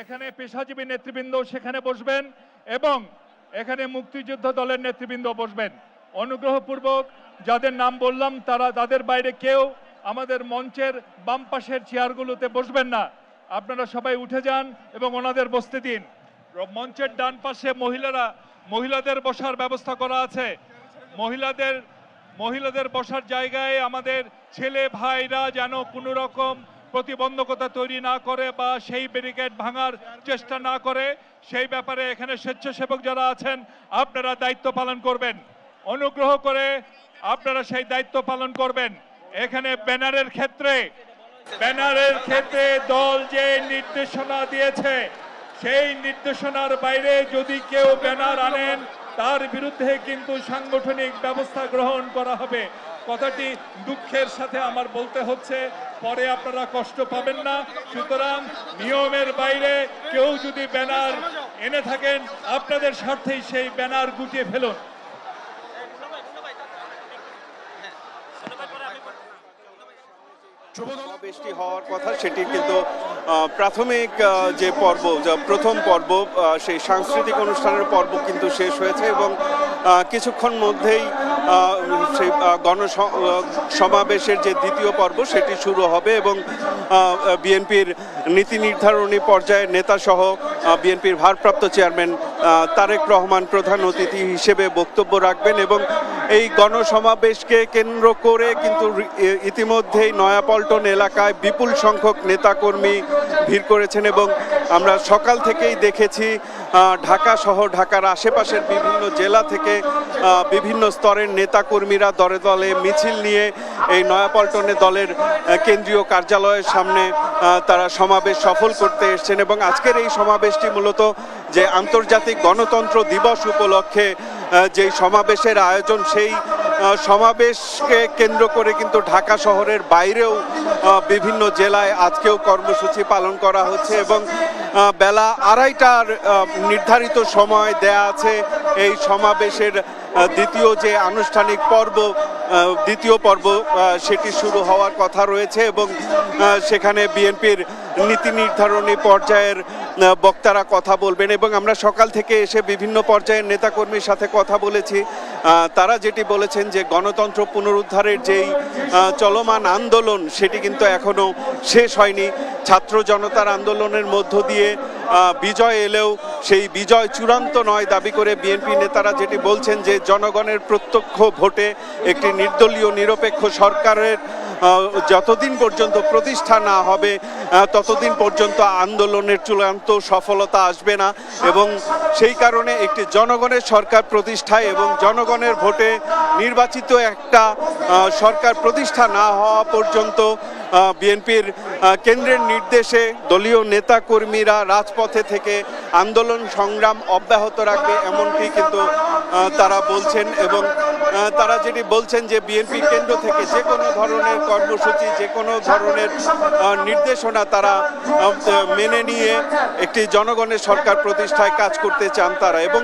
এখানে পেশাজীবী নেতৃবৃন্দ সেখানে বসবেন এবং এখানে মুক্তিযুদ্ধ দলের নেতৃবৃন্দ বসবেন। অনুগ্রহপূর্বক যাদের নাম বললাম তাদের বাইরে কেউ আমাদের মঞ্চের বাম পাশের চেয়ারগুলোতে বসবেন না। আপনারা সবাই উঠে যান এবং ওনাদের বসতে দিন। মঞ্চের ডান পাশে মহিলাদের বসার ব্যবস্থা করা আছে। মহিলাদের বসার জায়গায় আমাদের ছেলে ভাইরা যেন কোনো রকম প্রতিবন্ধকতা তৈরি না করে বা সেই ব্যারিকেড ভাঙার চেষ্টা না করে, সেই ব্যাপারে এখানে স্বেচ্ছাসেবক যারা আছেন আপনারা দায়িত্ব পালন করবেন। অনুগ্রহ করে আপনারা সেই দায়িত্ব পালন করবেন। এখানে ব্যানারের ক্ষেত্রে দল যে নির্দেশনা দিয়েছে সেই নির্দেশনার বাইরে যদি কেউ ব্যানার আনেন তার বিরুদ্ধে কিন্তু সাংগঠনিক ব্যবস্থা গ্রহণ করা হবে। কথাটি দুঃখের সাথে আমার বলতে হচ্ছে, পরে আপনারা কষ্ট পাবেন না। সুতরাং নিয়মের বাইরে কেউ যদি ব্যানার এনে থাকেন আপনাদের স্বার্থেই সেই ব্যানার গুটিয়ে ফেলুন। সমাবেশটি হওয়ার কথা সেটি কিন্তু প্রাথমিক যে পর্ব, প্রথম পর্ব, সেই সাংস্কৃতিক অনুষ্ঠানের পর্ব কিন্তু শেষ হয়েছে এবং কিছুক্ষণ মধ্যেই সেই সমাবেশের যে দ্বিতীয় পর্ব সেটি শুরু হবে এবং বিএনপির নীতি নির্ধারণী পর্যায়ের নেতাসহ বিএনপির ভারপ্রাপ্ত চেয়ারম্যান তারেক রহমান প্রধান অতিথি হিসেবে বক্তব্য রাখবেন এবং এই গণসমাবেশকে কেন্দ্র করে কিন্তু ইতিমধ্যেই নয়াপল্টন এলাকায় বিপুল সংখ্যক নেতাকর্মী ভিড় করেছেন এবং আমরা সকাল থেকেই দেখেছি ঢাকা সহ ঢাকার আশেপাশের বিভিন্ন জেলা থেকে বিভিন্ন স্তরের নেতাকর্মীরা দলে দলে মিছিল নিয়ে এই নয়াপল্টনে দলের কেন্দ্রীয় কার্যালয়ের সামনে তারা সমাবেশ সফল করতে এসেছেন এবং আজকের এই সমাবেশটি মূলত যে আন্তর্জাতিক গণতন্ত্র দিবস উপলক্ষে যেই সমাবেশের আয়োজন, সেই সমাবেশকে কেন্দ্র করে কিন্তু ঢাকা শহরের বাইরেও বিভিন্ন জেলায় আজকেও কর্মসূচি পালন করা হচ্ছে এবং বেলা 2:30টার নির্ধারিত সময় দেয়া আছে এই সমাবেশের দ্বিতীয় যে আনুষ্ঠানিক পর্ব, দ্বিতীয় পর্ব সেটি শুরু হওয়ার কথা রয়েছে এবং সেখানে বিএনপির নীতি নির্ধারণী পর্যায়ের বক্তারা কথা বলবেন এবং আমরা সকাল থেকে এসে বিভিন্ন পর্যায়ের নেতাকর্মীর সাথে কথা বলেছি। তারা যেটি বলেছেন যে গণতন্ত্র পুনরুদ্ধারের যেই চলমান আন্দোলন সেটি কিন্তু এখনো শেষ হয়নি। ছাত্র জনতার আন্দোলনের মধ্য দিয়ে বিজয় এলেও সেই বিজয় চূড়ান্ত নয় দাবি করে বিএনপি নেতারা যেটি বলছেন যে জনগণের প্রত্যক্ষ ভোটে একটি নির্দলীয় নিরপেক্ষ সরকারের যতদিন পর্যন্ত প্রতিষ্ঠা না হবে ততদিন পর্যন্ত আন্দোলনের চূড়ান্ত সফলতা আসবে না এবং সেই কারণে একটি জনগণের সরকার প্রতিষ্ঠায় এবং জনগণের ভোটে নির্বাচিত একটা সরকার প্রতিষ্ঠা না হওয়া পর্যন্ত বিএনপির কেন্দ্রের নির্দেশে দলীয় নেতাকর্মীরা রাজপথে থেকে আন্দোলন সংগ্রাম অব্যাহত রাখবে এমনটি কিন্তু তারা বলছেন এবং তারা যেটি বলছেন যে বিএনপি কেন্দ্র থেকে যে কোনো ধরনের কর্মসূচি, যে কোনো ধরনের নির্দেশনা তারা মেনে নিয়ে একটি জনগণের সরকার প্রতিষ্ঠায় কাজ করতে চান তারা এবং